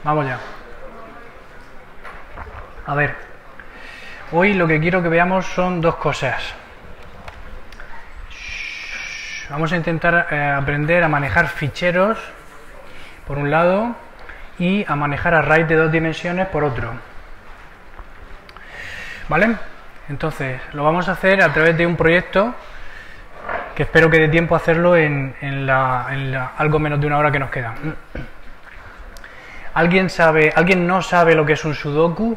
Vamos ya. A ver, hoy lo que quiero que veamos son dos cosas. Vamos a intentar aprender a manejar ficheros por un lado y a manejar arrays de dos dimensiones por otro. ¿Vale? Entonces, lo vamos a hacer a través de un proyecto que espero que dé tiempo a hacerlo en algo menos de una hora que nos queda. ¿Alguien no sabe lo que es un sudoku?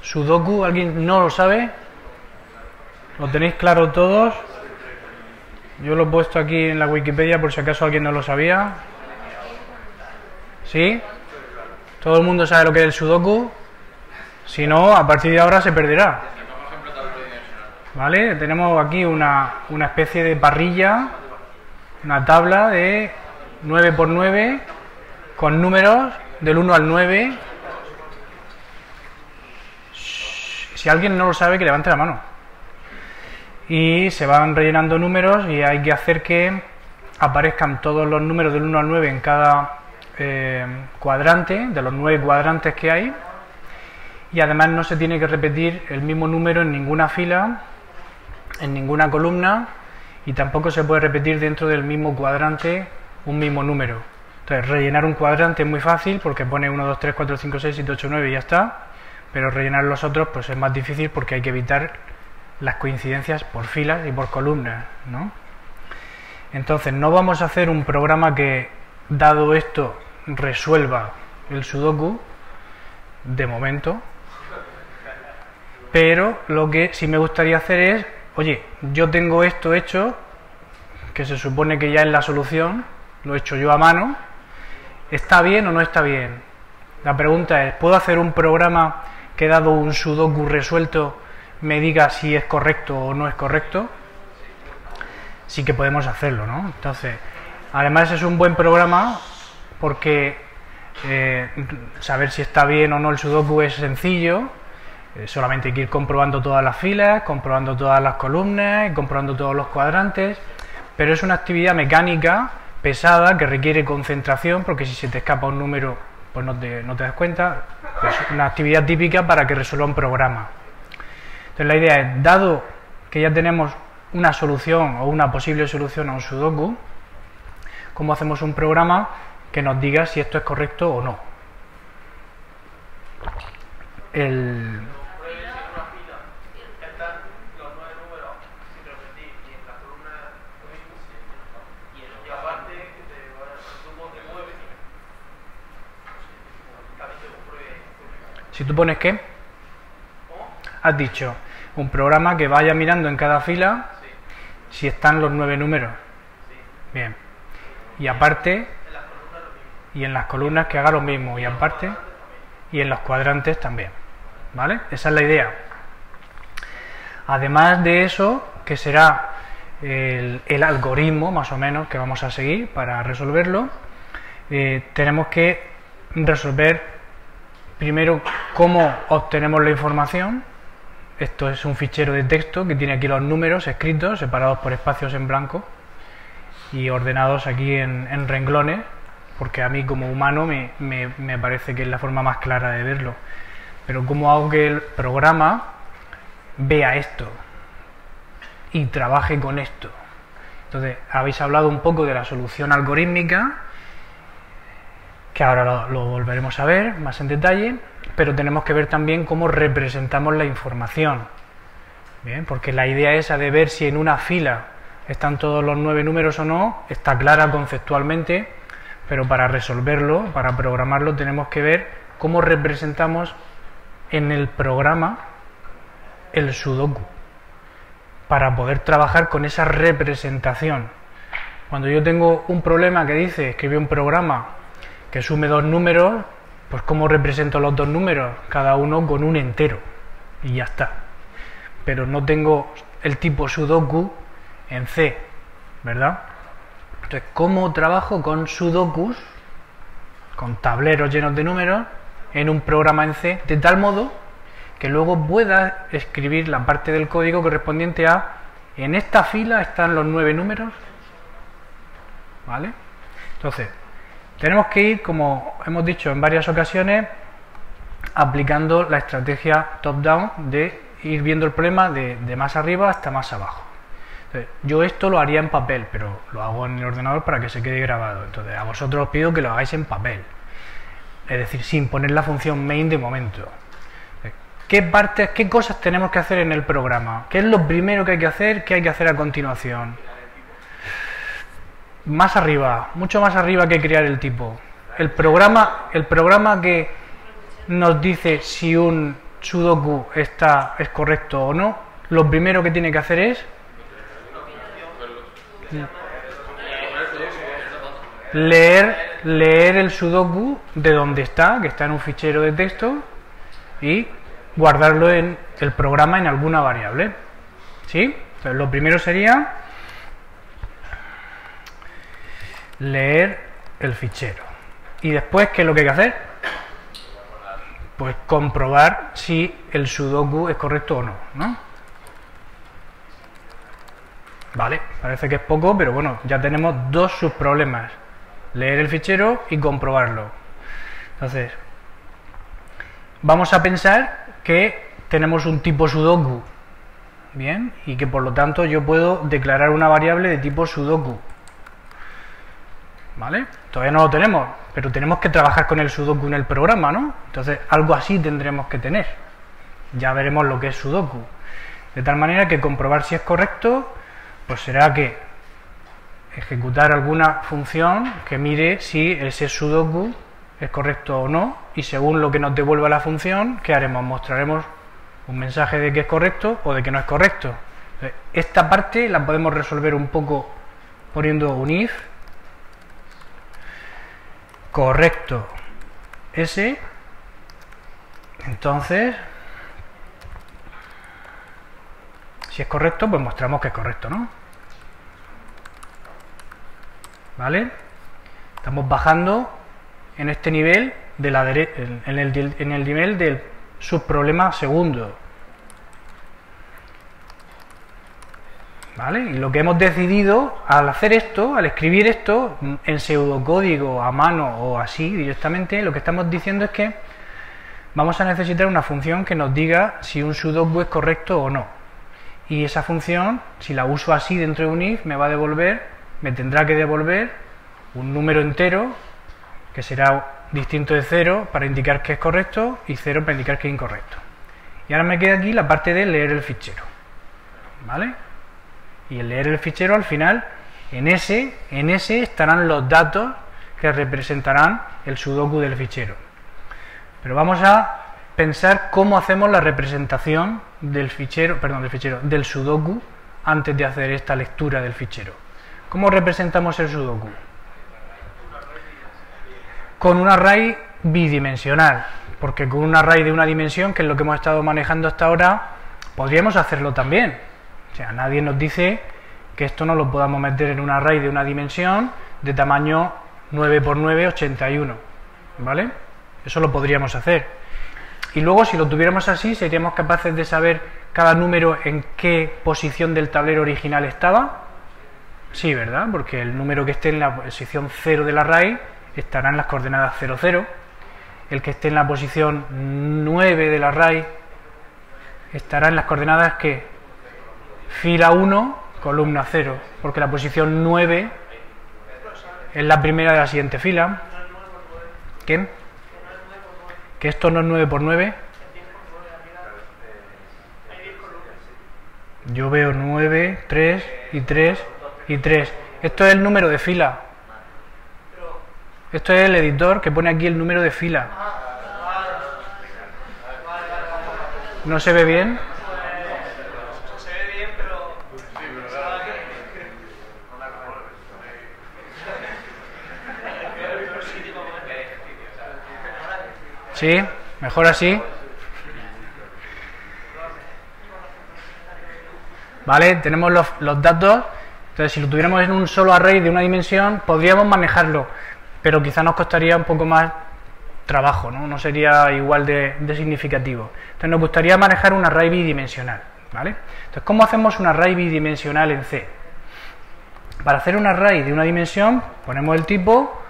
¿Sudoku? ¿Alguien no lo sabe? ¿Lo tenéis claro todos? Yo lo he puesto aquí en la Wikipedia por si acaso alguien no lo sabía. ¿Sí? ¿Todo el mundo sabe lo que es el sudoku? Si no, a partir de ahora se perderá. ¿Vale? Tenemos aquí una especie de parrilla, una tabla de 9 por 9 con números del 1 al 9. Si alguien no lo sabe, que levante la mano. Y se van rellenando números y hay que hacer que aparezcan todos los números del 1 al 9 en cada cuadrante, de los 9 cuadrantes que hay. Y además no se tiene que repetir el mismo número en ninguna fila, en ninguna columna, y tampoco se puede repetir dentro del mismo cuadrante un mismo número. Entonces, rellenar un cuadrante es muy fácil porque pone 1, 2, 3, 4, 5, 6, 7, 8, 9 y ya está, pero rellenar los otros pues es más difícil porque hay que evitar las coincidencias por filas y por columnas, ¿no? Entonces, no vamos a hacer un programa que, dado esto, resuelva el sudoku, de momento, pero lo que sí me gustaría hacer es, oye, yo tengo esto hecho, que se supone que ya es la solución, lo he hecho yo a mano, ¿está bien o no está bien? La pregunta es, ¿puedo hacer un programa que, dado un sudoku resuelto, me diga si es correcto o no es correcto? Sí que podemos hacerlo, ¿no? Entonces, además es un buen programa porque saber si está bien o no el sudoku es sencillo. Solamente hay que ir comprobando todas las filas, comprobando todas las columnas y comprobando todos los cuadrantes, pero es una actividad mecánica pesada que requiere concentración, porque si se te escapa un número pues no te das cuenta. Es una actividad típica para que resuelva un programa. Entonces la idea es, dado que ya tenemos una solución o una posible solución a un sudoku, ¿cómo hacemos un programa que nos diga si esto es correcto o no? Si tú pones ¿qué? Has dicho un programa que vaya mirando en cada fila si están los 9 números. Bien. Y aparte, y en las columnas que haga lo mismo, y aparte, y en los cuadrantes también. ¿Vale? Esa es la idea. Además de eso, que será el algoritmo más o menos que vamos a seguir para resolverlo, tenemos que resolver primero cómo obtenemos la información. Esto es un fichero de texto que tiene aquí los números escritos, separados por espacios en blanco y ordenados aquí en renglones, porque a mí como humano me parece que es la forma más clara de verlo. Pero ¿cómo hago que el programa vea esto y trabaje con esto? Entonces, habéis hablado un poco de la solución algorítmica, que ahora lo volveremos a ver más en detalle, pero tenemos que ver también cómo representamos la información. Bien, porque la idea esa de ver si en una fila están todos los 9 números o no, está clara conceptualmente, pero para resolverlo, para programarlo, tenemos que ver cómo representamos en el programa el sudoku, para poder trabajar con esa representación. Cuando yo tengo un problema que dice, escribe un programa que sume 2 números, pues ¿cómo represento los 2 números? Cada uno con un entero, y ya está. Pero no tengo el tipo sudoku en C, ¿verdad? Entonces, ¿cómo trabajo con sudokus, con tableros llenos de números, en un programa en C, de tal modo que luego pueda escribir la parte del código correspondiente a, en esta fila están los 9 números, ¿vale? Entonces, Tenemos que ir, como hemos dicho en varias ocasiones, aplicando la estrategia top-down de ir viendo el problema de más arriba hasta más abajo. Entonces, yo esto lo haría en papel, pero lo hago en el ordenador para que se quede grabado. Entonces, a vosotros os pido que lo hagáis en papel, es decir, sin poner la función main de momento. ¿Qué partes, qué cosas tenemos que hacer en el programa? ¿Qué es lo primero que hay que hacer? ¿Qué hay que hacer a continuación? Más arriba, mucho más arriba que crear el tipo. El programa que nos dice si un sudoku es correcto o no, lo primero que tiene que hacer es leer el sudoku de donde está, que está en un fichero de texto, y guardarlo en el programa en alguna variable. ¿Sí? Entonces, lo primero sería leer el fichero. Y después, ¿qué es lo que hay que hacer? Pues comprobar si el sudoku es correcto o no, ¿no? Vale, parece que es poco, pero bueno, ya tenemos dos subproblemas: leer el fichero y comprobarlo. Entonces, vamos a pensar que tenemos un tipo sudoku, bien, y que por lo tanto yo puedo declarar una variable de tipo sudoku. ¿Vale? Todavía no lo tenemos, pero tenemos que trabajar con el sudoku en el programa, ¿no? Entonces, algo así tendremos que tener. Ya veremos lo que es sudoku. De tal manera que comprobar si es correcto, pues será que ejecutar alguna función que mire si ese sudoku es correcto o no, y según lo que nos devuelva la función, ¿qué haremos? Mostraremos un mensaje de que es correcto o de que no es correcto. Entonces, esta parte la podemos resolver un poco poniendo un if correcto S, entonces si es correcto, pues mostramos que es correcto, ¿no? ¿Vale? Estamos bajando en este nivel de la en el nivel del subproblema segundo. ¿Vale? Y lo que hemos decidido al hacer esto, al escribir esto en pseudocódigo a mano o así directamente, lo que estamos diciendo es que vamos a necesitar una función que nos diga si un sudoku es correcto o no. Y esa función, si la uso así dentro de un if, me tendrá que devolver un número entero que será distinto de 0 para indicar que es correcto y 0 para indicar que es incorrecto. Y ahora me queda aquí la parte de leer el fichero. ¿Vale? Y el leer el fichero, al final, en ese estarán los datos que representarán el sudoku del fichero. Pero vamos a pensar cómo hacemos la representación del sudoku antes de hacer esta lectura del fichero. ¿Cómo representamos el sudoku? Con un array bidimensional, porque con un array de una dimensión, que es lo que hemos estado manejando hasta ahora, podríamos hacerlo también. O sea, nadie nos dice que esto no lo podamos meter en un array de una dimensión de tamaño 9×9, 81, ¿vale? Eso lo podríamos hacer. Y luego, si lo tuviéramos así, seríamos capaces de saber cada número en qué posición del tablero original estaba. Sí, ¿verdad? Porque el número que esté en la posición 0 del array estará en las coordenadas 0, 0. El que esté en la posición 9 del array estará en las coordenadas que fila 1, columna 0, porque la posición 9 es la primera de la siguiente fila. ¿Qué? ¿Que esto no es 9×9? Yo veo 9, 3 y 3 y 3. Esto es el número de fila. Esto es el editor que pone aquí el número de fila. ¿No se ve bien? ¿Sí? ¿Mejor así? ¿Vale? Tenemos los datos. Entonces, si lo tuviéramos en un solo array de una dimensión, podríamos manejarlo, pero quizá nos costaría un poco más trabajo, ¿no? No sería igual de significativo. Entonces, nos gustaría manejar un array bidimensional, ¿vale? Entonces, ¿cómo hacemos un array bidimensional en C? Para hacer un array de una dimensión, ponemos el tipo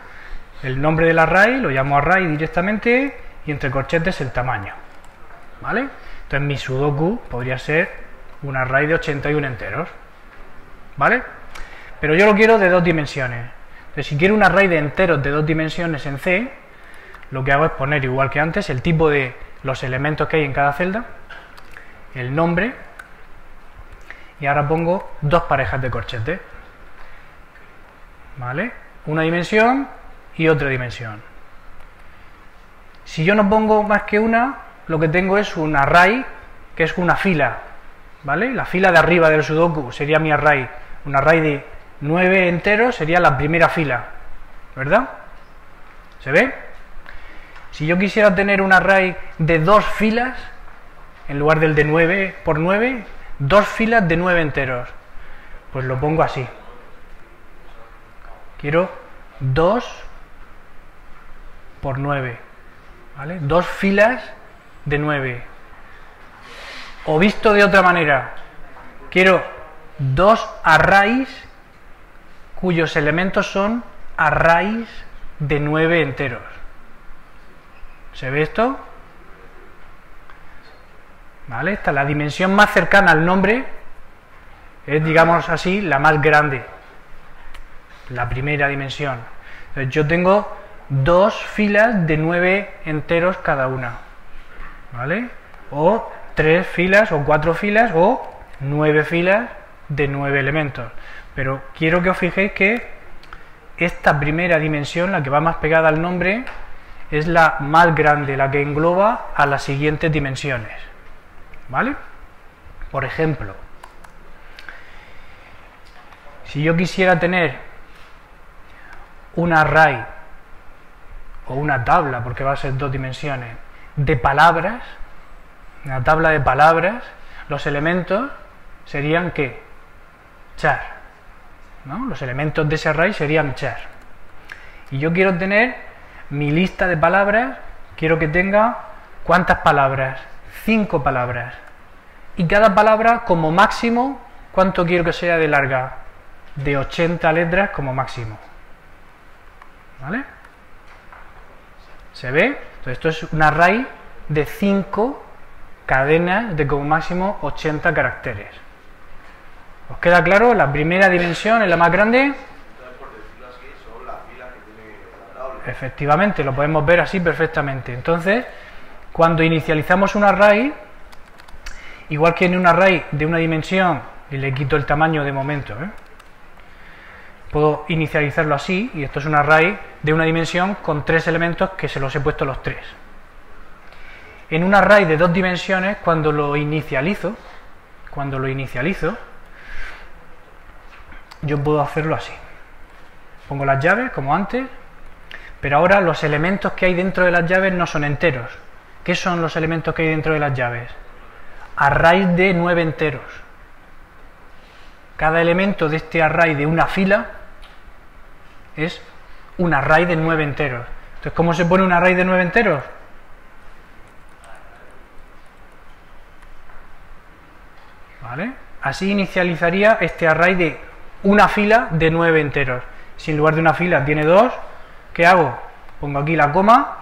el nombre del array, lo llamo array directamente, y entre corchetes el tamaño, ¿vale? Entonces mi sudoku podría ser un array de 81 enteros, ¿vale? Pero yo lo quiero de 2 dimensiones. Entonces, si quiero un array de enteros de 2 dimensiones en C, lo que hago es poner, igual que antes, el tipo de los elementos que hay en cada celda, el nombre, y ahora pongo 2 parejas de corchetes, ¿vale? Una dimensión y otra dimensión. Si yo no pongo más que una, lo que tengo es un array, que es una fila, ¿vale? La fila de arriba del sudoku sería mi array. Un array de 9 enteros sería la primera fila, ¿verdad? ¿Se ve? Si yo quisiera tener un array de 2 filas, en lugar del de 9 por 9, 2 filas de 9 enteros, pues lo pongo así. Quiero 2 por 9, ¿vale? 2 filas de 9. O visto de otra manera, quiero 2 arrays cuyos elementos son arrays de 9 enteros. ¿Se ve esto? ¿Vale? Esta, la dimensión más cercana al nombre es, digamos así, la más grande, la primera dimensión. Entonces, yo tengo 2 filas de 9 enteros cada una, ¿vale? O 3 filas o 4 filas o 9 filas de 9 elementos. Pero quiero que os fijéis que esta primera dimensión, la que va más pegada al nombre, es la más grande, la que engloba a las siguientes dimensiones, ¿vale? Por ejemplo, si yo quisiera tener un array o una tabla, porque va a ser 2 dimensiones, de palabras, una tabla de palabras, los elementos serían ¿qué? Char, ¿no? Los elementos de ese array serían char. Y yo quiero tener mi lista de palabras, quiero que tenga ¿cuántas palabras? 5 palabras. Y cada palabra como máximo, ¿cuánto quiero que sea de larga? De 80 letras como máximo, ¿vale? ¿Se ve? Entonces esto es un array de 5 cadenas de como máximo 80 caracteres. ¿Os queda claro? La primera dimensión es la más grande. Efectivamente, lo podemos ver así perfectamente. Entonces, cuando inicializamos un array, igual que en un array de una dimensión, y le quito el tamaño de momento, puedo inicializarlo así, y esto es un array de una dimensión con 3 elementos que se los he puesto los 3. En un array de 2 dimensiones, cuando lo inicializo, yo puedo hacerlo así. Pongo las llaves, como antes, pero ahora los elementos que hay dentro de las llaves no son enteros. ¿Qué son los elementos que hay dentro de las llaves? Arrays de 9 enteros. Cada elemento de este array de una fila es un array de 9 enteros. Entonces, ¿cómo se pone un array de 9 enteros? ¿Vale? Así inicializaría este array de una fila de 9 enteros. Si en lugar de una fila tiene 2, ¿qué hago? Pongo aquí la coma,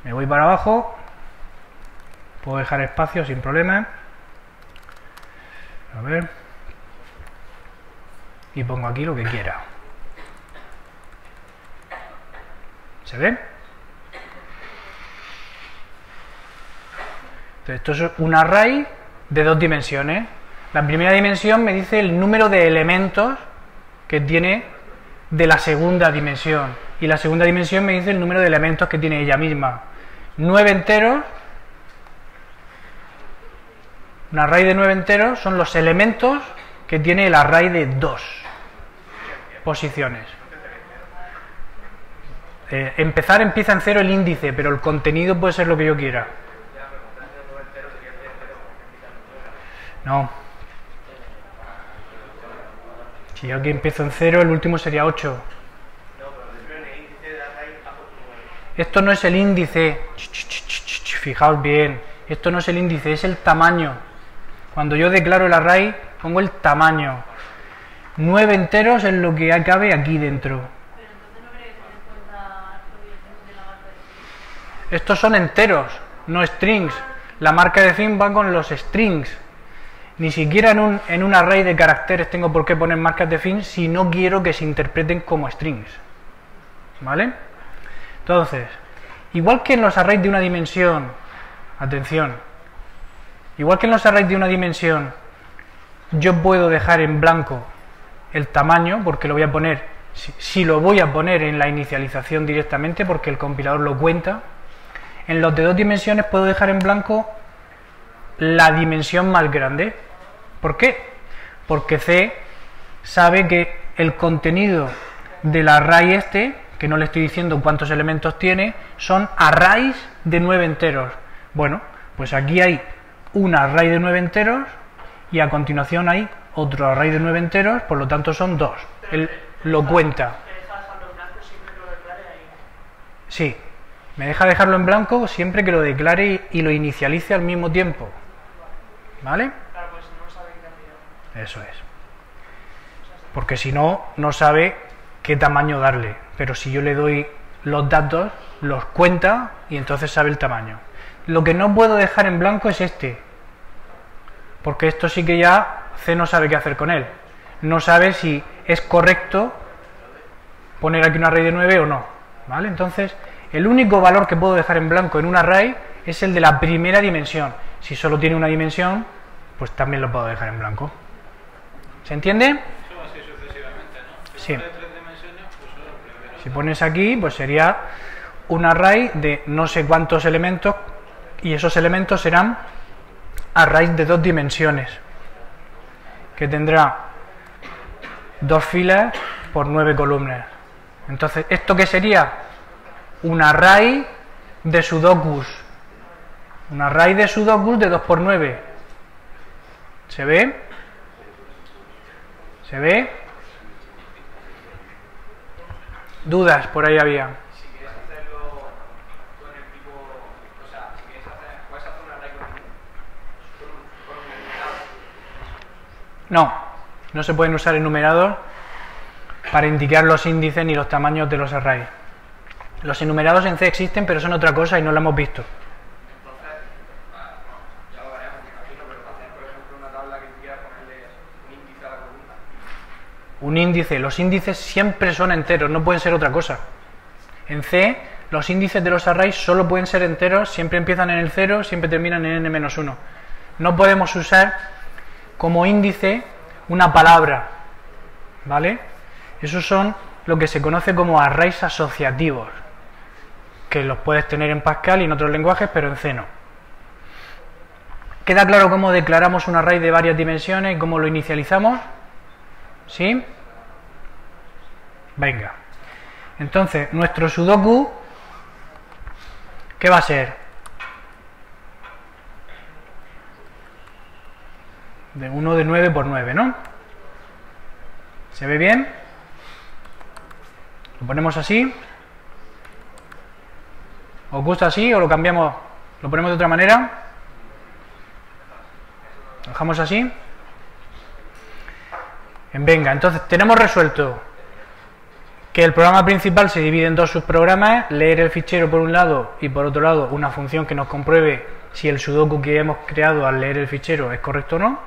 me voy para abajo, puedo dejar espacio sin problema. A ver. Y pongo aquí lo que quiera. ¿Se ve? Entonces, esto es un array de 2 dimensiones. La primera dimensión me dice el número de elementos que tiene de la segunda dimensión. Y la segunda dimensión me dice el número de elementos que tiene ella misma. 9 enteros. Un array de 9 enteros son los elementos que tiene el array de 2 posiciones. Empieza en 0 el índice, pero el contenido puede ser lo que yo quiera. No. Si yo aquí empiezo en 0, el último sería 8. Esto no es el índice. Fijaos bien. Esto no es el índice, es el tamaño. Cuando yo declaro el array, pongo el tamaño. 9 enteros es lo que cabe aquí dentro. Pero entonces no habría que tener en cuenta Estos son enteros, no strings. La marca de fin va con los strings. Ni siquiera en un array de caracteres tengo por qué poner marcas de fin si no quiero que se interpreten como strings. ¿Vale? Entonces, igual que en los arrays de una dimensión, atención, igual que en los arrays de una dimensión, yo puedo dejar en blanco el tamaño, porque lo voy a poner, si lo voy a poner en la inicialización directamente, porque el compilador lo cuenta. En los de 2 dimensiones puedo dejar en blanco la dimensión más grande. ¿Por qué? Porque C sabe que el contenido del array este, que no le estoy diciendo cuántos elementos tiene, son arrays de 9 enteros. Bueno, pues aquí hay un array de 9 enteros y a continuación hay otro array de 9 enteros, por lo tanto son 2. Él lo cuenta. Sí, me deja dejarlo en blanco siempre que lo declare y lo inicialice al mismo tiempo. ¿Vale? Claro, pues no sabe qué cantidad. Eso es. Porque si no, no sabe qué tamaño darle. Pero si yo le doy los datos, los cuenta y entonces sabe el tamaño. Lo que no puedo dejar en blanco es este. Porque esto sí que ya C no sabe qué hacer con él. No sabe si es correcto poner aquí un array de 9 o no. ¿Vale? Entonces, el único valor que puedo dejar en blanco en un array es el de la primera dimensión. Si solo tiene una dimensión, pues también lo puedo dejar en blanco. ¿Se entiende? Eso así sucesivamente, ¿no? Sí. De 3 dimensiones, pues solo el primero. Si pones aquí, pues sería un array de no sé cuántos elementos, y esos elementos serán arrays de 2 dimensiones, que tendrá 2 filas por 9 columnas. Entonces, ¿esto qué sería? Un array de sudokus. Un array de sudokus de 2 por 9. ¿Se ve? ¿Se ve? ¿Dudas por ahí había? Si quieres hacerlo con el tipo, o sea, si quieres hacer, puedes hacer un array con un enumerado. No, no se pueden usar enumerados para indicar los índices ni los tamaños de los arrays. Los enumerados en C existen, pero son otra cosa y no lo hemos visto. Entonces, no, ya lo veremos, me imagino, pero para hacer, por ejemplo, una tabla que quieras ponerle un índice a la columna. Un índice, los índices siempre son enteros, no pueden ser otra cosa. En C, los índices de los arrays solo pueden ser enteros, siempre empiezan en el 0, siempre terminan en n-1. No podemos usar como índice una palabra, ¿vale? Esos son lo que se conoce como arrays asociativos, que los puedes tener en Pascal y en otros lenguajes, pero en C no. ¿Queda claro cómo declaramos un array de varias dimensiones y cómo lo inicializamos? ¿Sí? Venga. Entonces, nuestro sudoku, ¿qué va a ser? De 1 de 9 por 9, ¿no? ¿Se ve bien? ¿Lo ponemos así? ¿Os gusta así o lo cambiamos? ¿Lo ponemos de otra manera? ¿Lo dejamos así? Venga, entonces tenemos resuelto que el programa principal se divide en 2 subprogramas, leer el fichero por un lado y por otro lado una función que nos compruebe si el sudoku que hemos creado al leer el fichero es correcto o no,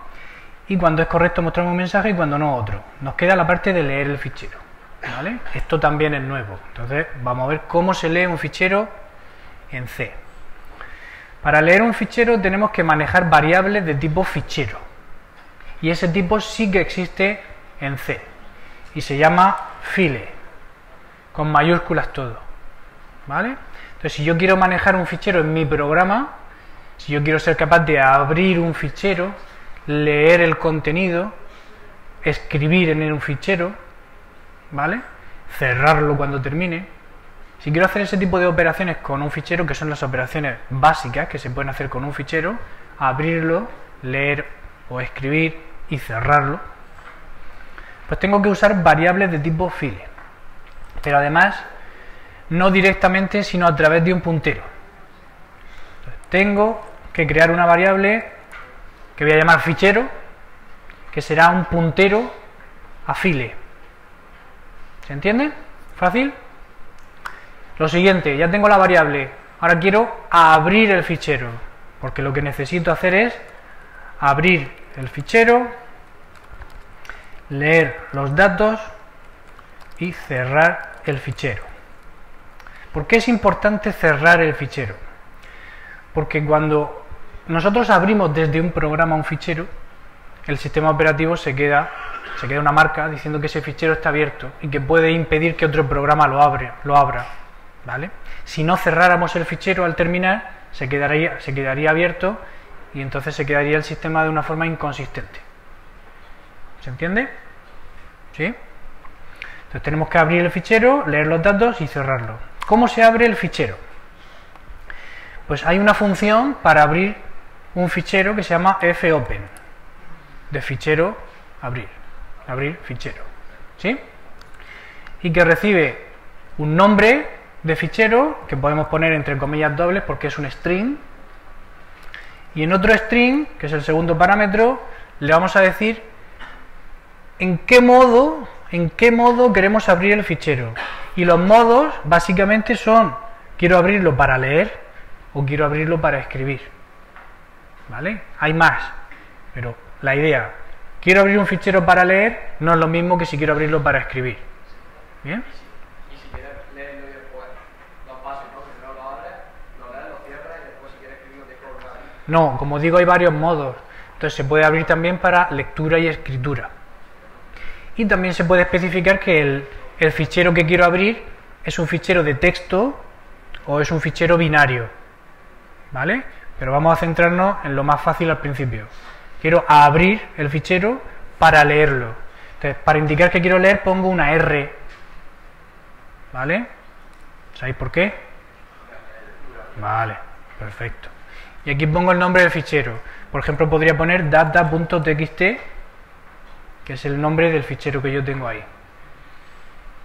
y cuando es correcto mostramos un mensaje y cuando no otro. Nos queda la parte de leer el fichero, ¿vale? Esto también es nuevo, entonces vamos a ver cómo se lee un fichero en C. Para leer un fichero tenemos que manejar variables de tipo fichero, y ese tipo sí que existe en C y se llama file, con mayúsculas todo, ¿vale? Entonces, si yo quiero manejar un fichero en mi programa, si yo quiero ser capaz de abrir un fichero, leer el contenido, escribir en un fichero, ¿vale? Cerrarlo cuando termine. Si quiero hacer ese tipo de operaciones con un fichero, que son las operaciones básicas que se pueden hacer con un fichero, abrirlo, leer o escribir y cerrarlo, pues tengo que usar variables de tipo file, pero además no directamente sino a través de un puntero. Entonces, tengo que crear una variable que voy a llamar fichero, que será un puntero a file. ¿Se entiende? ¿Fácil? Lo siguiente, ya tengo la variable Ahora quiero abrir el fichero, porque lo que necesito hacer es abrir el fichero, leer los datos y cerrar el fichero. ¿Por qué es importante cerrar el fichero? Porque cuando nosotros abrimos desde un programa un fichero, el sistema operativo se queda una marca diciendo que ese fichero está abierto y que puede impedir que otro programa lo abra, ¿vale? Si no cerráramos el fichero al terminar, se quedaría abierto y entonces se quedaría el sistema de una forma inconsistente. ¿Se entiende? ¿Sí? Entonces tenemos que abrir el fichero, leer los datos y cerrarlo. ¿Cómo se abre el fichero? Pues hay una función para abrir un fichero que se llama fopen, de fichero abrir fichero, ¿sí? Y que recibe un nombre de fichero que podemos poner entre comillas dobles porque es un string, y en otro string, que es el segundo parámetro, le vamos a decir en qué modo queremos abrir el fichero. Y los modos básicamente son: quiero abrirlo para leer o quiero abrirlo para escribir, ¿vale? Hay más, pero la idea, quiero abrir un fichero para leer, no es lo mismo que si quiero abrirlo para escribir. ¿Bien? Y si quieres leerlo y después los pasos, ¿no? Primero lo abres, lo lees, lo cierras y después si quieres escribirlo te colgas ahí. No, como digo, hay varios modos. Entonces se puede abrir también para lectura y escritura. Y también se puede especificar que el fichero que quiero abrir es un fichero de texto o es un fichero binario, ¿vale? Pero vamos a centrarnos en lo más fácil al principio. Quiero abrir el fichero para leerlo. Entonces, para indicar que quiero leer pongo una R, ¿vale? ¿Sabéis por qué? Vale, perfecto. Y aquí pongo el nombre del fichero. Por ejemplo, podría poner data.txt, que es el nombre del fichero que yo tengo ahí.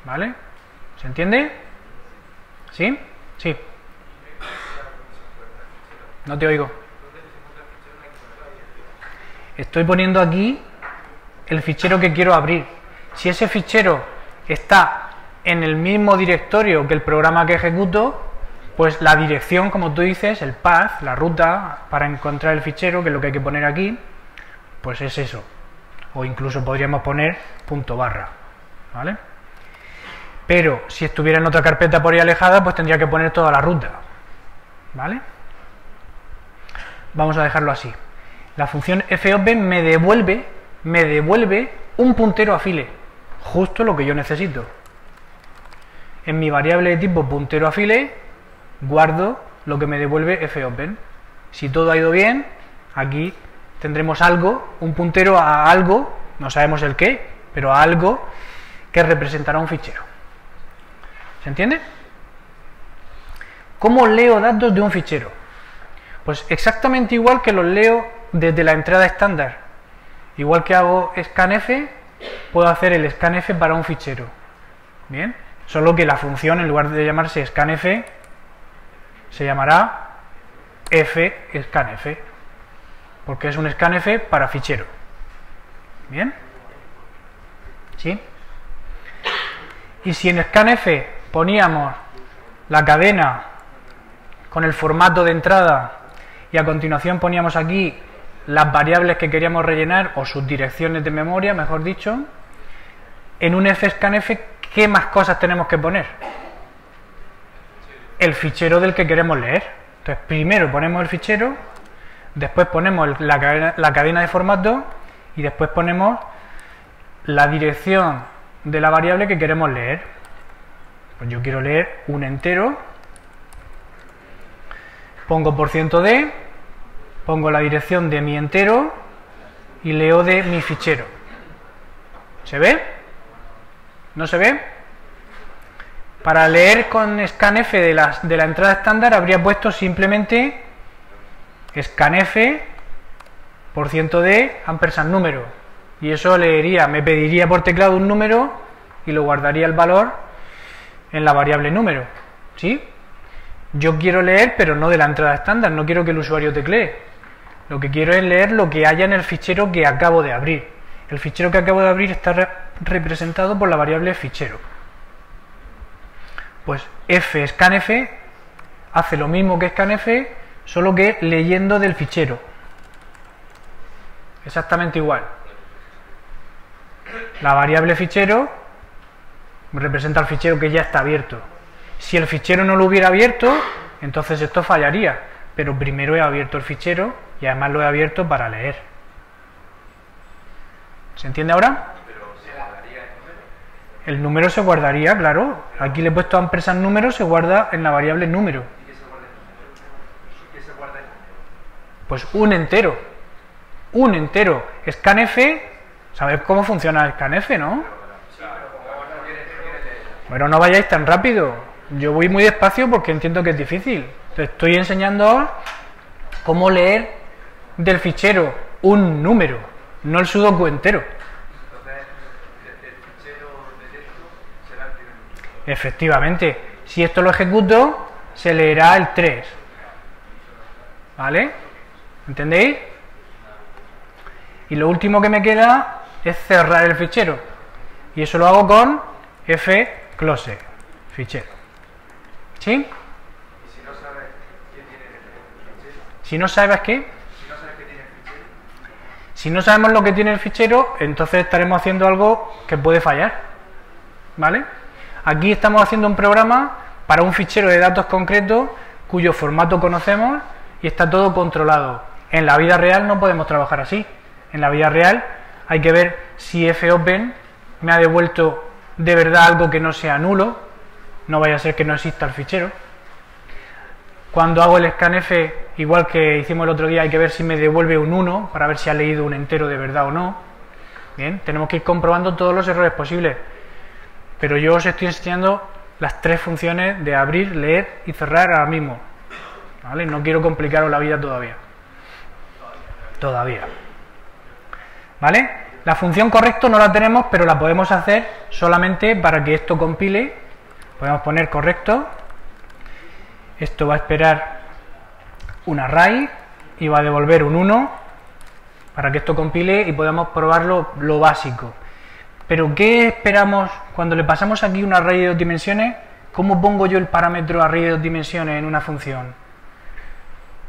¿Vale? ¿Se entiende? ¿Sí? Sí. No te oigo. Estoy poniendo aquí el fichero que quiero abrir. Si ese fichero está en el mismo directorio que el programa que ejecuto, pues la dirección, como tú dices, el path, la ruta para encontrar el fichero, que es lo que hay que poner aquí, pues es eso. O incluso podríamos poner punto barra, ¿vale? Pero si estuviera en otra carpeta por ahí alejada, pues tendría que poner toda la ruta, ¿vale? Vamos a dejarlo así. La función fopen me devuelve un puntero a file, justo lo que yo necesito. En mi variable de tipo puntero a file guardo lo que me devuelve fopen. Si todo ha ido bien, aquí tendremos algo, un puntero a algo, no sabemos el qué, pero a algo que representará un fichero. ¿Se entiende? ¿Cómo leo datos de un fichero? Pues exactamente igual que los leo desde la entrada estándar. Igual que hago scanf, puedo hacer el scanf para un fichero. Bien, solo que la función, en lugar de llamarse scanf, se llamará fscanf, porque es un scanf para fichero. ¿Bien? ¿Sí? Y si en scanf poníamos la cadena con el formato de entrada y a continuación poníamos aquí las variables que queríamos rellenar o sus direcciones de memoria, mejor dicho, en un fscanf, ¿qué más cosas tenemos que poner? El fichero del que queremos leer. Entonces, primero ponemos el fichero, después ponemos la cadena de formato y después ponemos la dirección de la variable que queremos leer. Pues yo quiero leer un entero, pongo %d, pongo la dirección de mi entero y leo de mi fichero. ¿Se ve? ¿No se ve? Para leer con scanf de la entrada estándar habría puesto simplemente scanf %d ampersand número, y eso leería, me pediría por teclado un número y lo guardaría el valor en la variable número. ¿Sí? Yo quiero leer, pero no de la entrada estándar, no quiero que el usuario teclee. Lo que quiero es leer lo que haya en el fichero que acabo de abrir. El fichero que acabo de abrir está representado por la variable fichero. Pues fscanf hace lo mismo que scanf, solo que leyendo del fichero. Exactamente igual. La variable fichero representa el fichero que ya está abierto. Si el fichero no lo hubiera abierto, entonces esto fallaría, pero primero he abierto el fichero y además lo he abierto para leer. ¿Se entiende ahora? Pero se guardaría el número. El número se guardaría, claro. Aquí le he puesto ampersand número, se guarda en la variable número. ¿Y qué se guarda el número? ¿Qué se guarda el número? Pues un entero. Un entero. Scanf, ¿sabéis cómo funciona scanf, no? Sí, pero como no quieres leer. Bueno, no vayáis tan rápido. Yo voy muy despacio porque entiendo que es difícil. Te estoy enseñando cómo leer del fichero un número, no el sudoku entero. Entonces, el fichero de texto será el primer número. Efectivamente, si esto lo ejecuto, se leerá el 3. ¿Vale? ¿Entendéis? Y lo último que me queda es cerrar el fichero. Y eso lo hago con fclose, fichero. ¿Sí? Y si no sabes qué tiene el fichero, Si no sabes qué, si no sabes qué tiene el fichero, si no sabemos lo que tiene el fichero, entonces estaremos haciendo algo que puede fallar. ¿Vale? Aquí estamos haciendo un programa para un fichero de datos concreto cuyo formato conocemos y está todo controlado. En la vida real no podemos trabajar así. En la vida real hay que ver si fopen me ha devuelto de verdad algo que no sea nulo. No vaya a ser que no exista el fichero. Cuando hago el scanf, igual que hicimos el otro día, hay que ver si me devuelve un 1 para ver si ha leído un entero de verdad o no. Bien, tenemos que ir comprobando todos los errores posibles. Pero yo os estoy enseñando las 3 funciones de abrir, leer y cerrar ahora mismo. ¿Vale? No quiero complicaros la vida todavía. Todavía. ¿Vale? La función correcto no la tenemos, pero la podemos hacer solamente para que esto compile. Podemos poner correcto. Esto va a esperar un array y va a devolver un 1 para que esto compile y podamos probarlo lo básico. Pero ¿qué esperamos cuando le pasamos aquí un array de 2 dimensiones? ¿Cómo pongo yo el parámetro array de 2 dimensiones en una función?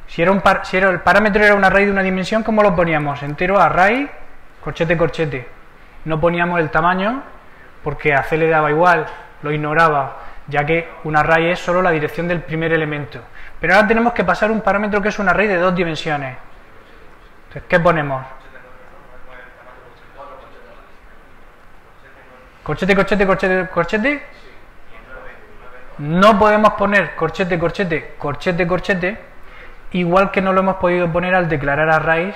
Si el parámetro era un array de una dimensión, ¿cómo lo poníamos? Entero, array, corchete, corchete. No poníamos el tamaño porque a C le daba igual, lo ignoraba, ya que un array es solo la dirección del primer elemento. Pero ahora tenemos que pasar un parámetro que es un array de 2 dimensiones. Entonces, ¿qué ponemos? Corchete, corchete, corchete, corchete. No podemos poner corchete, corchete, corchete, corchete, igual que no lo hemos podido poner al declarar arrays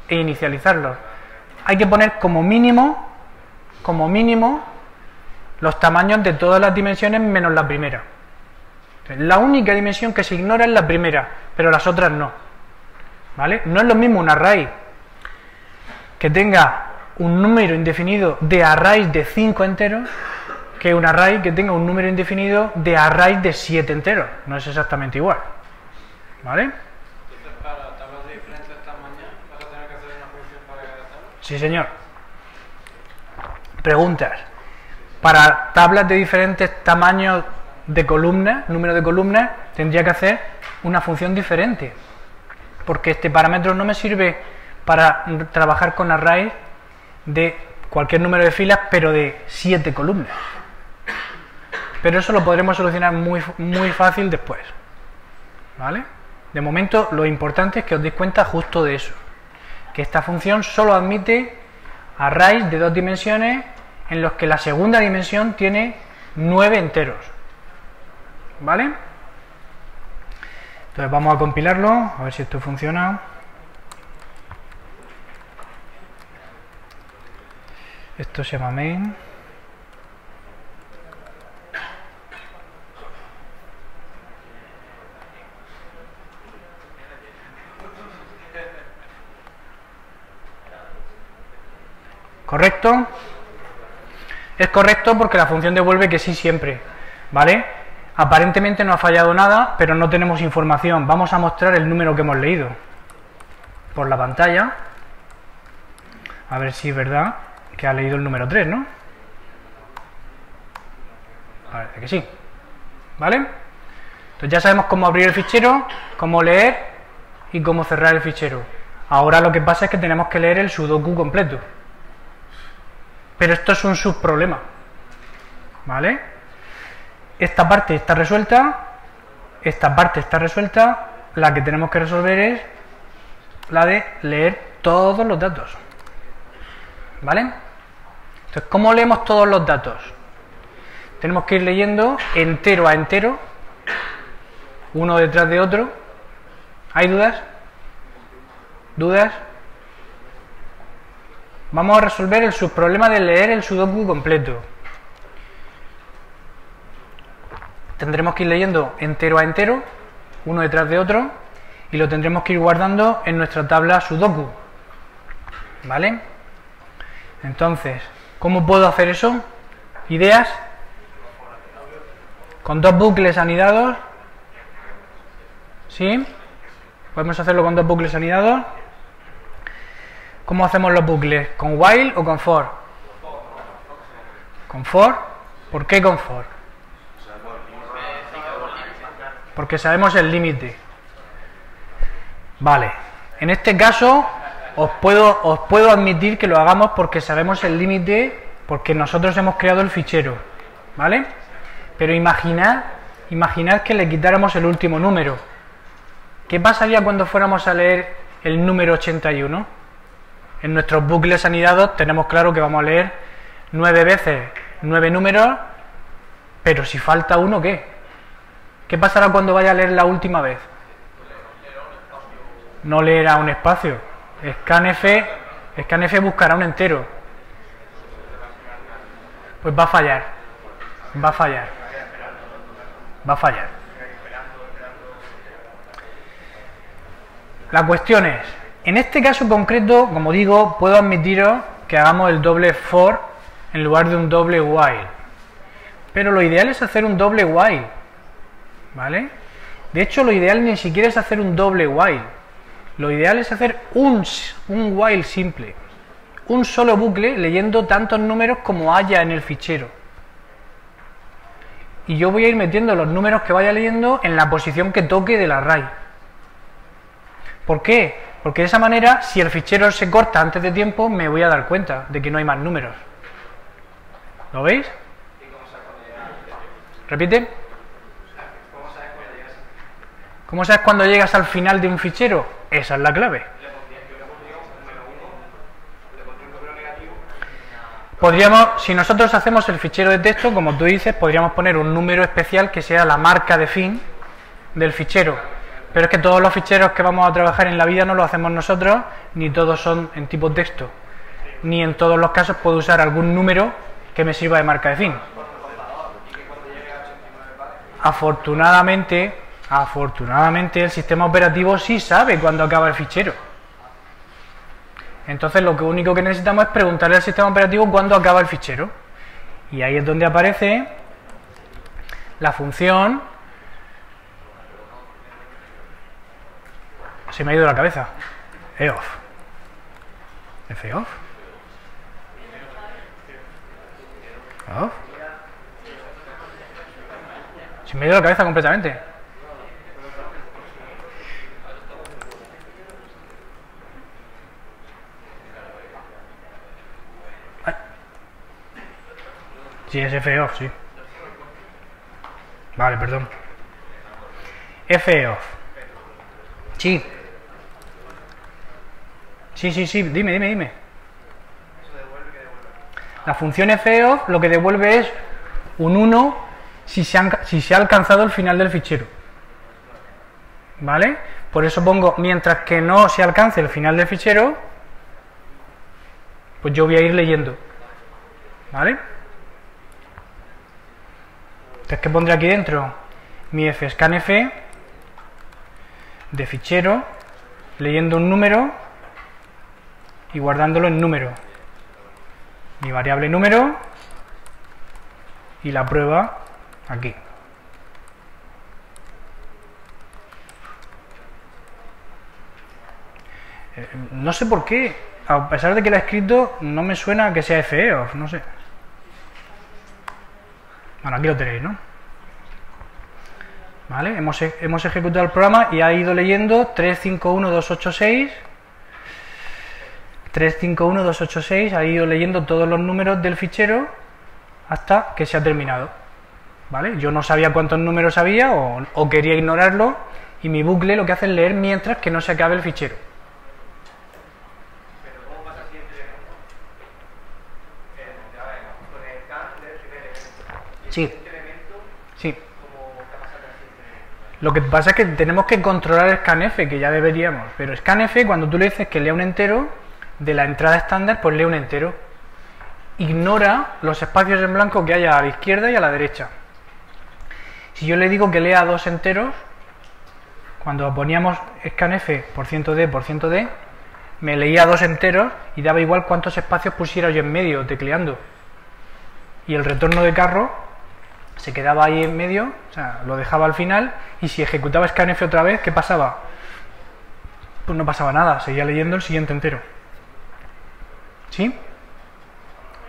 e inicializarlos. Hay que poner como mínimo, los tamaños de todas las dimensiones menos la primera. La única dimensión que se ignora es la primera, pero las otras no. ¿Vale? No es lo mismo un array que tenga un número indefinido de arrays de 5 enteros que un array que tenga un número indefinido de arrays de 7 enteros. No es exactamente igual. ¿Vale? Entonces, para tablas de diferentes tamaños, ¿vas a tener que hacer una función para cada tabla? Sí, señor. Preguntas. Para tablas de diferentes tamaños de columnas, número de columnas, tendría que hacer una función diferente. Porque este parámetro no me sirve para trabajar con arrays de cualquier número de filas, pero de 7 columnas. Pero eso lo podremos solucionar muy fácil después. ¿Vale? De momento, lo importante es que os deis cuenta justo de eso. Que esta función solo admite arrays de 2 dimensiones en los que la segunda dimensión tiene 9 enteros. ¿Vale? Entonces vamos a compilarlo, a ver si esto funciona. Esto se llama main. ¿Correcto? Es correcto porque la función devuelve que sí siempre, ¿vale? Aparentemente no ha fallado nada, pero no tenemos información. Vamos a mostrar el número que hemos leído por la pantalla. A ver si es verdad que ha leído el número 3, ¿no? Parece que sí. ¿Vale? Entonces ya sabemos cómo abrir el fichero, cómo leer y cómo cerrar el fichero. Ahora lo que pasa es que tenemos que leer el sudoku completo. Pero esto es un subproblema, ¿vale? Esta parte está resuelta, esta parte está resuelta, la que tenemos que resolver es la de leer todos los datos, ¿vale? Entonces, ¿cómo leemos todos los datos? Tenemos que ir leyendo entero a entero, uno detrás de otro. ¿Hay dudas? ¿Dudas? Vamos a resolver el subproblema de leer el sudoku completo. Tendremos que ir leyendo entero a entero, uno detrás de otro, y lo tendremos que ir guardando en nuestra tabla sudoku, ¿vale? Entonces, ¿cómo puedo hacer eso? ¿Ideas? ¿Con dos bucles anidados? ¿Sí? ¿Podemos hacerlo con dos bucles anidados? ¿Cómo hacemos los bucles? ¿Con while o con for? ¿Con for? ¿Por qué con for? Porque sabemos el límite. Vale. En este caso os puedo admitir que lo hagamos porque sabemos el límite, porque nosotros hemos creado el fichero, ¿vale? Pero imaginad que le quitáramos el último número. ¿Qué pasaría cuando fuéramos a leer el número 81? En nuestros bucles anidados tenemos claro que vamos a leer 9 veces 9 números, pero si falta uno, ¿qué? ¿Qué pasará cuando vaya a leer la última vez? No leerá un espacio. Scanf buscará un entero. Pues va a fallar. Va a fallar. Va a fallar. La cuestión es, en este caso concreto, como digo, puedo admitiros que hagamos el doble for en lugar de un doble while. Pero lo ideal es hacer un doble while, ¿vale? De hecho, lo ideal ni siquiera es hacer un doble while. Lo ideal es hacer un while simple. Un solo bucle leyendo tantos números como haya en el fichero. Y yo voy a ir metiendo los números que vaya leyendo en la posición que toque del array. ¿Por qué? Porque de esa manera, si el fichero se corta antes de tiempo, me voy a dar cuenta de que no hay más números. ¿Lo veis? ¿Repite? ¿Cómo sabes cuando llegas al final de un fichero? Esa es la clave. Podríamos, si nosotros hacemos el fichero de texto, como tú dices, podríamos poner un número especial que sea la marca de fin del fichero. Pero es que todos los ficheros que vamos a trabajar en la vida no los hacemos nosotros, ni todos son en tipo texto. Ni en todos los casos puedo usar algún número que me sirva de marca de fin. Afortunadamente el sistema operativo sí sabe cuándo acaba el fichero. Entonces lo único que necesitamos es preguntarle al sistema operativo cuándo acaba el fichero. Y ahí es donde aparece la función. Se me ha ido la cabeza. Foff. Foff. Off. Se me ha ido la cabeza completamente. Ay. Sí, es foff, sí. Vale, perdón. foff. Sí. Sí, dime. La función foff lo que devuelve es un 1 si se ha alcanzado el final del fichero. ¿Vale? Por eso pongo, mientras que no se alcance el final del fichero, pues yo voy a ir leyendo. ¿Vale? Entonces, ¿qué pondré aquí dentro? Mi fscanf de fichero, leyendo un número y guardándolo en número. Mi variable número y la prueba aquí. No sé por qué, a pesar de que la he escrito, no me suena a que sea foff, no sé. Bueno, aquí lo tenéis, ¿no? ¿Vale? Hemos ejecutado el programa y ha ido leyendo 351.286. 351.286, ha ido leyendo todos los números del fichero hasta que se ha terminado. ¿Vale? Yo no sabía cuántos números había o quería ignorarlo, y mi bucle lo que hace es leer mientras que no se acabe el fichero. Pero ¿cómo pasa siempre con el can del primer elemento? Sí. Este elemento, Sí. ¿cómo pasa siempre? Lo que pasa es que tenemos que controlar el scanf, que ya deberíamos, pero scanf, cuando tú le dices que lea un entero, de la entrada estándar, pues lee un entero. Ignora los espacios en blanco que haya a la izquierda y a la derecha. Si yo le digo que lea dos enteros, cuando poníamos scanf %d, me leía dos enteros y daba igual cuántos espacios pusiera yo en medio tecleando. Y el retorno de carro se quedaba ahí en medio, o sea, lo dejaba al final, y si ejecutaba scanf otra vez, ¿qué pasaba? Pues no pasaba nada, seguía leyendo el siguiente entero. ¿Sí?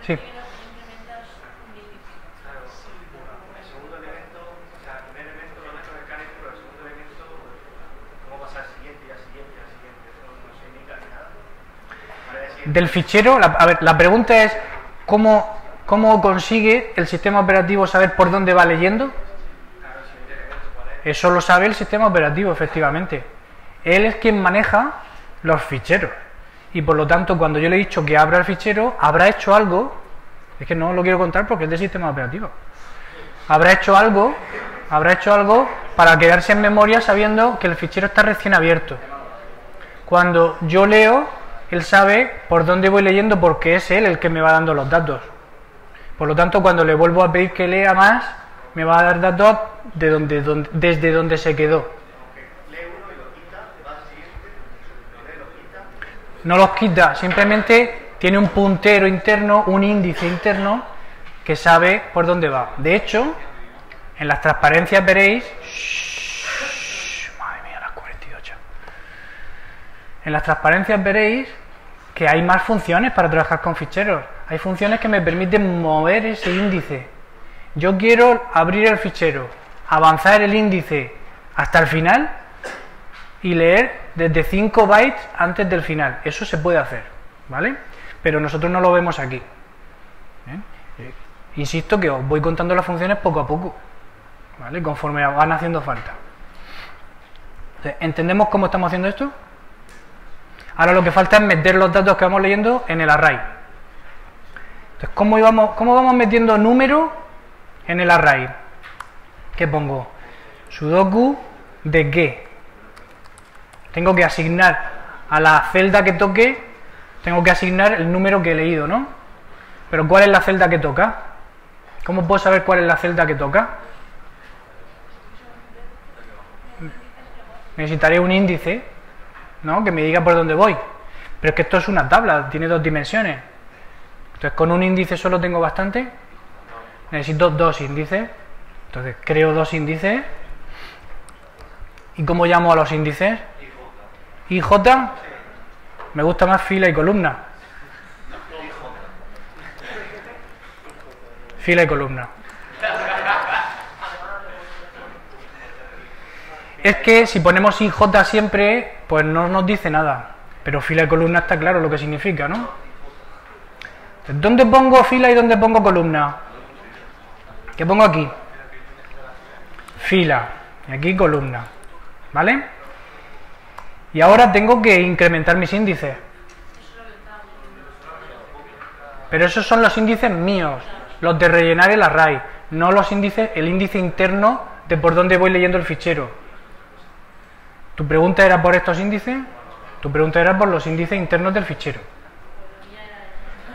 Sí. Claro, el segundo elemento, o sea, el primer elemento lo meto en el can, pero el segundo elemento, ¿cómo pasa al siguiente y al siguiente y al siguiente? Eso no se indica ni nada. Vale, el siguiente. Del fichero, a ver, la pregunta es, ¿cómo consigue el sistema operativo saber por dónde va leyendo? Claro, el siguiente elemento, ¿cuál es? Eso lo sabe el sistema operativo, efectivamente. Él es quien maneja los ficheros. Y por lo tanto, cuando yo le he dicho que abra el fichero, habrá hecho algo, es que no lo quiero contar porque es de sistema operativo. Habrá hecho algo para quedarse en memoria sabiendo que el fichero está recién abierto. Cuando yo leo, él sabe por dónde voy leyendo porque es él el que me va dando los datos. Por lo tanto, cuando le vuelvo a pedir que lea más, me va a dar datos desde donde se quedó. No los quita, simplemente tiene un puntero interno, un índice interno que sabe por dónde va. De hecho, en las transparencias veréis... Madre mía, las 48. En las transparencias veréis que hay más funciones para trabajar con ficheros. Hay funciones que me permiten mover ese índice. Yo quiero abrir el fichero, avanzar el índice hasta el final y leer desde 5 bytes antes del final. Eso se puede hacer, ¿vale? Pero nosotros no lo vemos aquí. Insisto que os voy contando las funciones poco a poco, ¿vale? Conforme van haciendo falta. Entonces, ¿entendemos cómo estamos haciendo esto? Ahora lo que falta es meter los datos que vamos leyendo en el array. Entonces, ¿cómo vamos metiendo número en el array? ¿Qué pongo? Sudoku de qué. Tengo que asignar a la celda que toque, tengo que asignar el número que he leído, ¿no? Pero ¿cuál es la celda que toca? ¿Cómo puedo saber cuál es la celda que toca? Necesitaré un índice, ¿no? Que me diga por dónde voy. Pero es que esto es una tabla, tiene dos dimensiones. Entonces, ¿con un índice solo tengo bastante? Necesito dos índices. Entonces, creo dos índices. ¿Y cómo llamo a los índices? IJ. Me gusta más fila y columna. Fila y columna. Es que si ponemos IJ siempre, pues no nos dice nada. Pero fila y columna está claro lo que significa, ¿no? Entonces, ¿dónde pongo fila y dónde pongo columna? ¿Qué pongo aquí? Fila. Y aquí columna. ¿Vale? Y ahora tengo que incrementar mis índices. Pero esos son los índices míos, los de rellenar el array, no los índices, el índice interno de por dónde voy leyendo el fichero. ¿Tu pregunta era por estos índices? Tu pregunta era por los índices internos del fichero.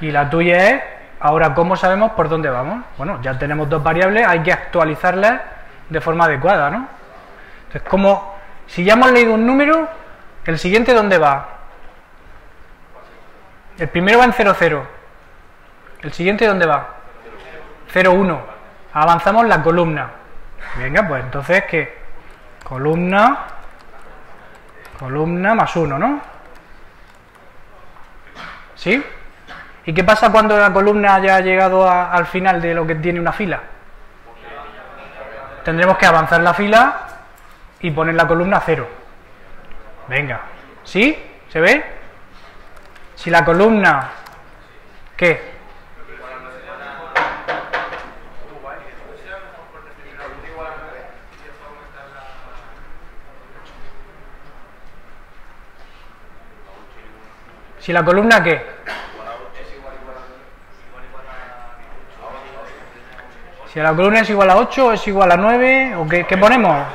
Y la tuya es, ahora, ¿cómo sabemos por dónde vamos? Bueno, ya tenemos dos variables, hay que actualizarlas de forma adecuada, ¿no? Entonces, como si ya hemos leído un número, ¿el siguiente dónde va? El primero va en 0, 0. ¿El siguiente dónde va? 0, 1. Avanzamos la columna. Venga, pues entonces, ¿qué? Columna más 1, ¿no? ¿Sí? ¿Y qué pasa cuando la columna haya llegado al final de lo que tiene una fila? Tendremos que avanzar la fila y poner la columna 0. Venga, ¿sí? ¿Se ve? Si la columna, ¿qué? Si la columna, ¿qué? Si la columna es igual a 8, es igual a 9, ¿o qué ponemos?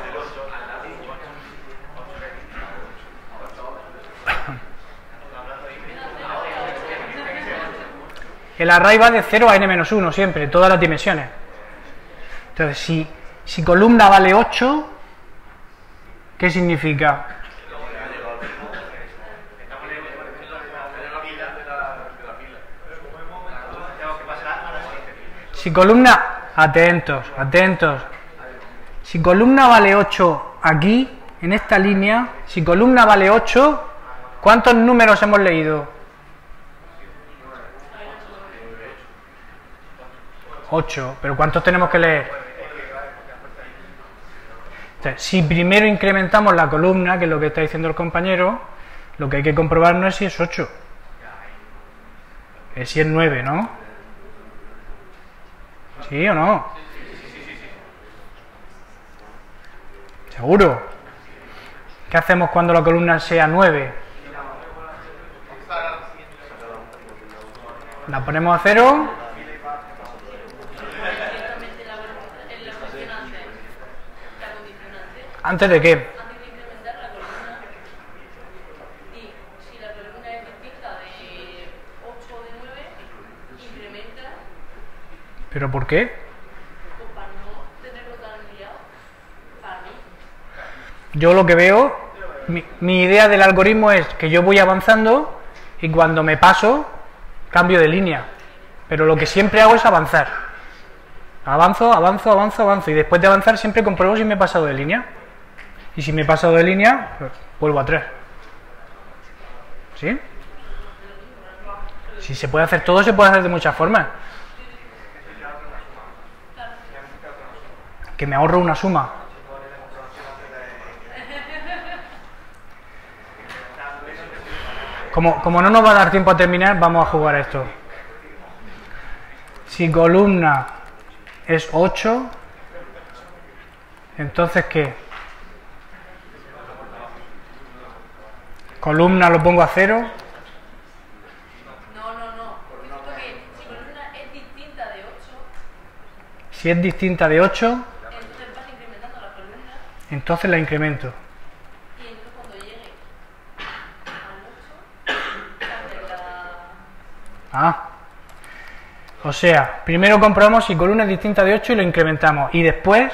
El array va de 0 a n-1 siempre, todas las dimensiones. Entonces, si columna vale 8, ¿qué significa? Si columna, atentos, si columna vale 8 aquí, en esta línea, si columna vale 8, ¿cuántos números hemos leído? 8, pero ¿cuántos tenemos que leer? Entonces, si primero incrementamos la columna, que es lo que está diciendo el compañero, lo que hay que comprobar no es si es 8, es si es 9, ¿no? ¿Sí o no? ¿Seguro? ¿Qué hacemos cuando la columna sea 9? La ponemos a 0. ¿Antes de qué? Antes de incrementar la columna, y si la columna es distinta de 8 o de 9, incrementa. ¿Pero por qué? Pues para no tenerlo tan liado, para mí. Yo lo que veo, mi idea del algoritmo es que yo voy avanzando y cuando me paso, cambio de línea. Pero lo que siempre hago es avanzar. Avanzo y después de avanzar siempre compruebo si me he pasado de línea. Y si me he pasado de línea, pues vuelvo atrás. ¿Sí? Si se puede hacer todo, se puede hacer de muchas formas. Que me ahorro una suma. Como no nos va a dar tiempo a terminar, vamos a jugar a esto. Si columna es 8, entonces ¿qué? Columna lo pongo a 0. No. Digo que si columna es distinta de 8, Si es distinta de 8, entonces vas incrementando la columna. entonces la incremento. Y entonces cuando llegue al 8, cambia la. O sea, primero comprobamos si columna es distinta de 8 y lo incrementamos. Y después,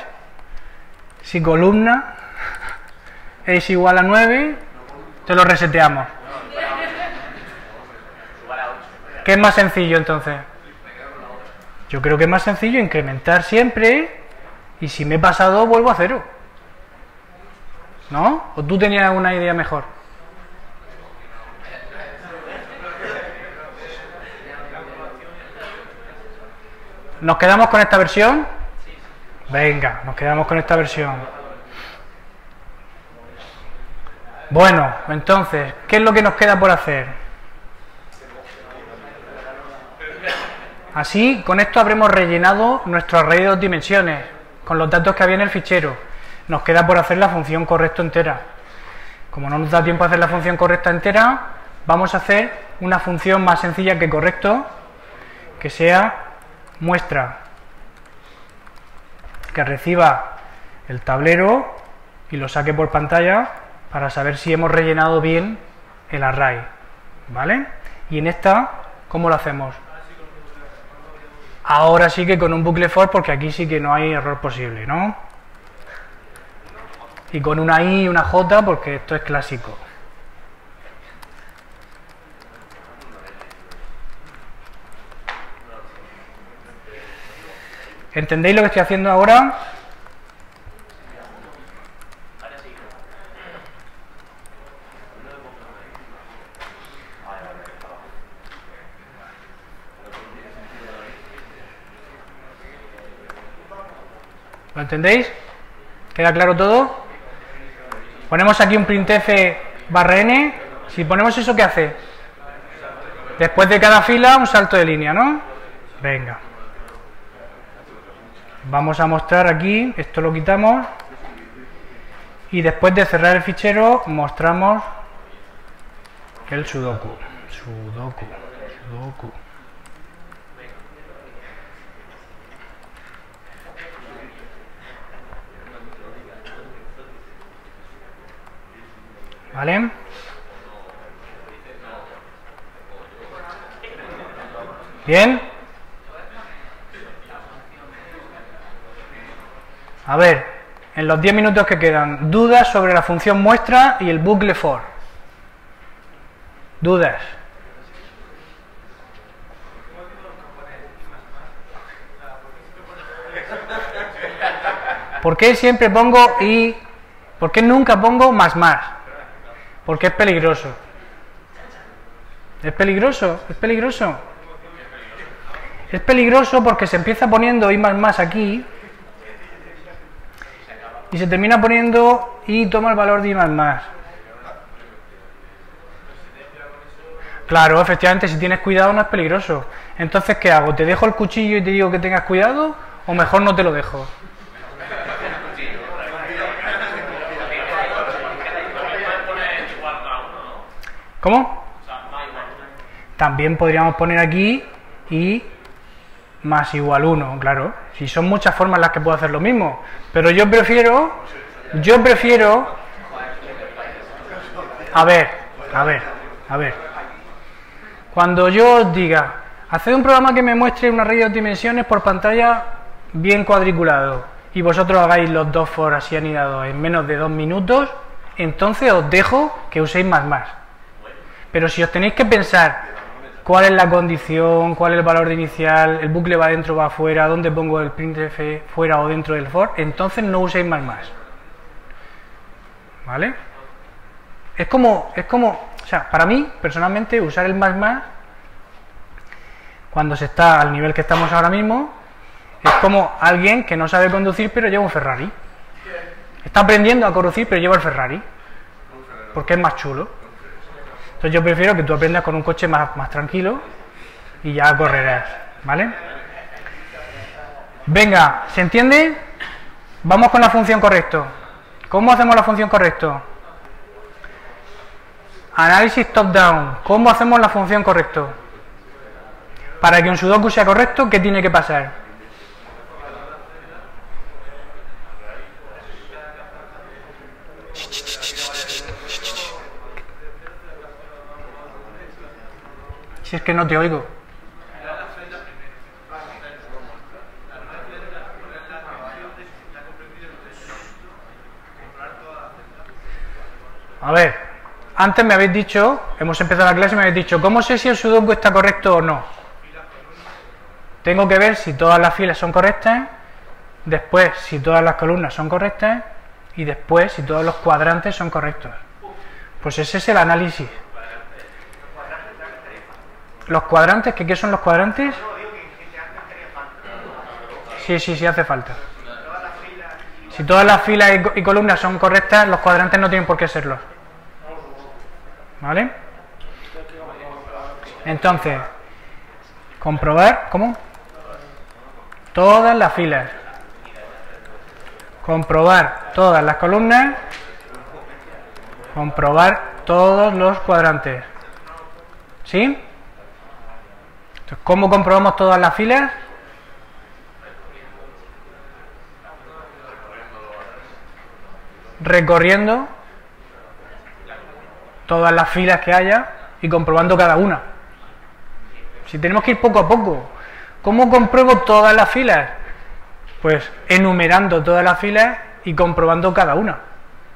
si columna es igual a 9, te lo reseteamos. ¿Qué es más sencillo entonces? Yo creo que es más sencillo incrementar siempre y si me he pasado vuelvo a 0. ¿No? ¿O tú tenías una idea mejor? ¿Nos quedamos con esta versión? Venga, nos quedamos con esta versión. Bueno, entonces, ¿qué es lo que nos queda por hacer? Así, con esto habremos rellenado nuestro array de 2 dimensiones, con los datos que había en el fichero. Nos queda por hacer la función correcto entera. Como no nos da tiempo a hacer la función correcta entera, vamos a hacer una función más sencilla que correcto, que sea muestra, que reciba el tablero y lo saque por pantalla para saber si hemos rellenado bien el array, ¿vale? Y en esta, ¿cómo lo hacemos? Ahora sí que con un bucle for, porque aquí sí que no hay error posible, ¿no? Y con una i y una j, porque esto es clásico. ¿Entendéis lo que estoy haciendo ahora? ¿Lo entendéis? ¿Queda claro todo? Ponemos aquí un printf barra n. Si ponemos eso, ¿qué hace? Después de cada fila, un salto de línea, ¿no? Venga. Vamos a mostrar aquí, esto lo quitamos. Y después de cerrar el fichero, mostramos el sudoku. Sudoku. ¿Vale? ¿Bien? A ver, en los 10 minutos que quedan, dudas sobre la función muestra y el bucle for. ¿Dudas? ¿Por qué siempre pongo y? ¿Por qué nunca pongo más más? Porque es peligroso. ¿Es peligroso? ¿Es peligroso? Es peligroso porque se empieza poniendo i más aquí y se termina poniendo y toma el valor de i más. Claro, efectivamente, si tienes cuidado no es peligroso. Entonces, ¿qué hago? ¿Te dejo el cuchillo y te digo que tengas cuidado o mejor no te lo dejo? ¿Cómo? También podríamos poner aquí y más igual 1, claro. Si son muchas formas las que puedo hacer lo mismo. Pero yo prefiero... A ver. Cuando yo os diga, haced un programa que me muestre una red de dimensiones por pantalla bien cuadriculado, y vosotros hagáis los dos for así anidados en menos de 2 minutos, entonces os dejo que uséis más. Pero si os tenéis que pensar cuál es la condición, cuál es el valor de inicial, el bucle va dentro o va afuera, dónde pongo el printf fuera o dentro del for, entonces no uséis más. ¿Vale? Es como, o sea, para mí, personalmente, usar el más, cuando se está al nivel que estamos ahora mismo, es como alguien que no sabe conducir pero lleva un Ferrari. Está aprendiendo a conducir pero lleva el Ferrari, porque es más chulo. Entonces yo prefiero que tú aprendas con un coche más tranquilo y ya correrás, ¿vale? Venga, ¿se entiende? Vamos con la función correcto. ¿Cómo hacemos la función correcto? Análisis top-down. ¿Cómo hacemos la función correcto? Para que un sudoku sea correcto, ¿qué tiene que pasar? Si es que no te oigo. A ver, antes me habéis dicho, hemos empezado la clase y me habéis dicho, ¿cómo sé si el sudoku está correcto o no? Tengo que ver si todas las filas son correctas, después si todas las columnas son correctas y después si todos los cuadrantes son correctos. Pues ese es el análisis. ¿Los cuadrantes? ¿Qué son los cuadrantes? Sí, hace falta. Si todas las filas y columnas son correctas, los cuadrantes no tienen por qué serlo. ¿Vale? Entonces, comprobar, ¿cómo? Todas las filas. Comprobar todas las columnas. Comprobar todos los cuadrantes. ¿Sí? Entonces, ¿cómo comprobamos todas las filas? Recorriendo todas las filas que haya y comprobando cada una. Si tenemos que ir poco a poco, ¿cómo compruebo todas las filas? Pues enumerando todas las filas y comprobando cada una.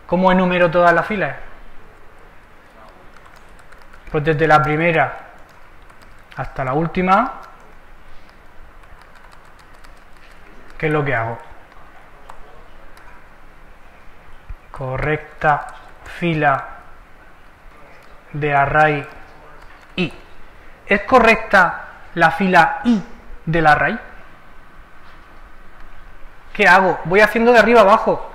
¿Cómo enumero todas las filas? Pues desde la primera hasta la última, ¿qué es lo que hago? Correcta fila de array i. ¿Es correcta la fila i del array? ¿Qué hago? Voy haciendo de arriba abajo.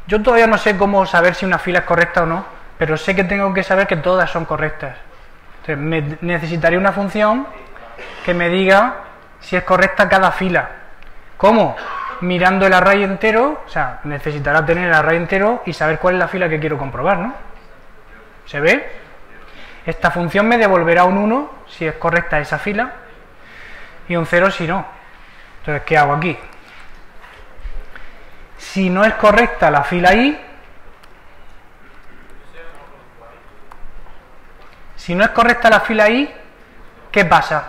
Yo todavía no sé cómo saber si una fila es correcta o no, pero sé que tengo que saber que todas son correctas. Entonces, necesitaría una función que me diga si es correcta cada fila. ¿Cómo? Mirando el array entero, o sea, necesitará tener el array entero y saber cuál es la fila que quiero comprobar, ¿no? ¿Se ve? Esta función me devolverá un 1 si es correcta esa fila y un 0 si no. Entonces, ¿qué hago aquí? Si no es correcta la fila I, si no es correcta la fila I, ¿qué pasa?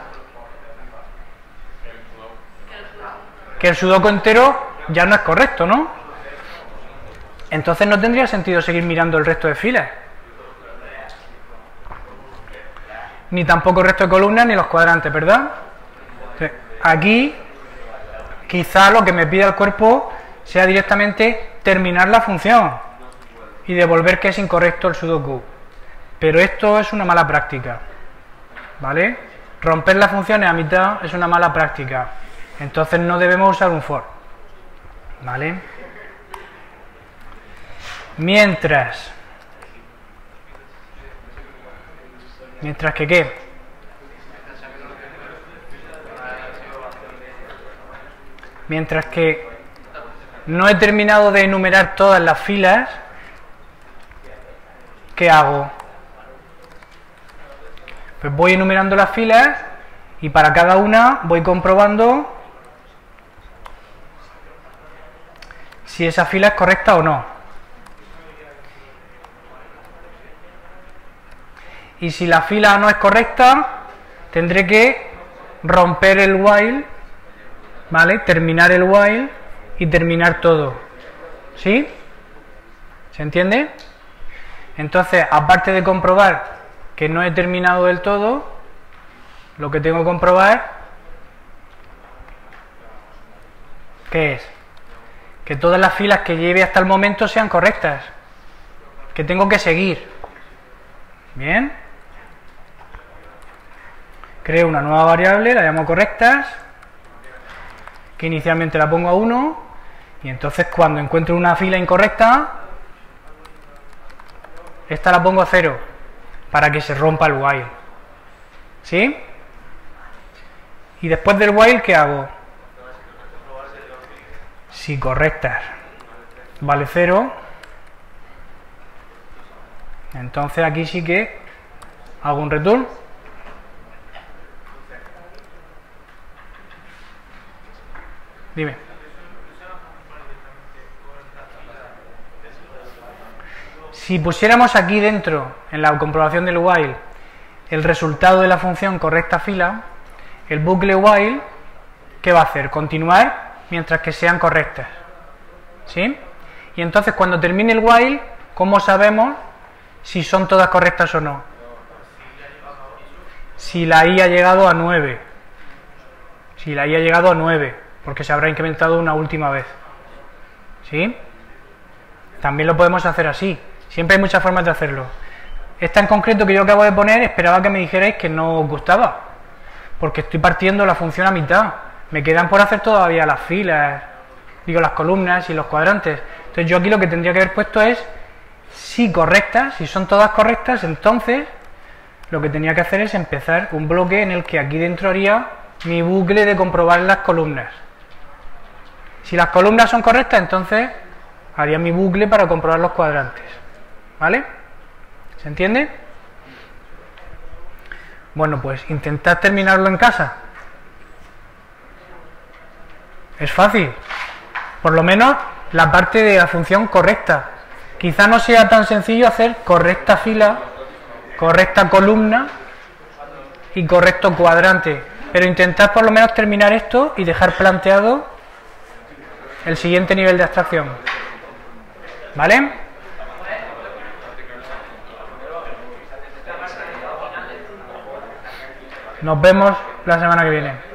Que el sudoku entero ya no es correcto, ¿no? Entonces no tendría sentido seguir mirando el resto de filas. Ni tampoco el resto de columnas ni los cuadrantes, ¿verdad? Entonces, aquí quizá lo que me pida el cuerpo sea directamente terminar la función y devolver que es incorrecto el sudoku. Pero esto es una mala práctica, ¿vale? Romper las funciones a mitad es una mala práctica. Entonces no debemos usar un for, ¿vale? Mientras que ¿qué? Mientras que no he terminado de enumerar todas las filas, ¿qué hago? Pues voy enumerando las filas y para cada una voy comprobando si esa fila es correcta o no. Y si la fila no es correcta, tendré que romper el while, ¿vale? Terminar el while y terminar todo. ¿Sí? ¿Se entiende? Entonces, aparte de comprobar que no he terminado del todo, lo que tengo que comprobar, ¿qué es? Que todas las filas que lleve hasta el momento sean correctas. Que tengo que seguir. Bien. Creo una nueva variable, la llamo correctas, que inicialmente la pongo a 1, y entonces cuando encuentro una fila incorrecta, esta la pongo a 0, para que se rompa el while. ¿Sí? Y después del while, ¿qué hago? Si correctas vale 0, entonces aquí sí que hago un return. Dime. Si pusiéramos aquí dentro, en la comprobación del while, el resultado de la función correcta fila, el bucle while, ¿qué va a hacer? Continuar mientras que sean correctas. ¿Sí? Y entonces cuando termine el while, ¿cómo sabemos si son todas correctas o no? Si la I ha llegado a 9. Si la I ha llegado a 9, porque se habrá incrementado una última vez. ¿Sí? También lo podemos hacer así. Siempre hay muchas formas de hacerlo. Esta en concreto que yo acabo de poner, esperaba que me dijerais que no os gustaba, porque estoy partiendo la función a mitad. Me quedan por hacer todavía las filas, digo las columnas y los cuadrantes. Entonces yo aquí lo que tendría que haber puesto es si correctas, si son todas correctas, entonces lo que tenía que hacer es empezar un bloque en el que aquí dentro haría mi bucle de comprobar las columnas. Si las columnas son correctas, entonces haría mi bucle para comprobar los cuadrantes. ¿Vale? ¿Se entiende? Bueno, pues intentad terminarlo en casa. Es fácil. Por lo menos la parte de la función correcta. Quizá no sea tan sencillo hacer correcta fila, correcta columna y correcto cuadrante. Pero intentad por lo menos terminar esto y dejar planteado el siguiente nivel de abstracción. ¿Vale? Nos vemos la semana que viene.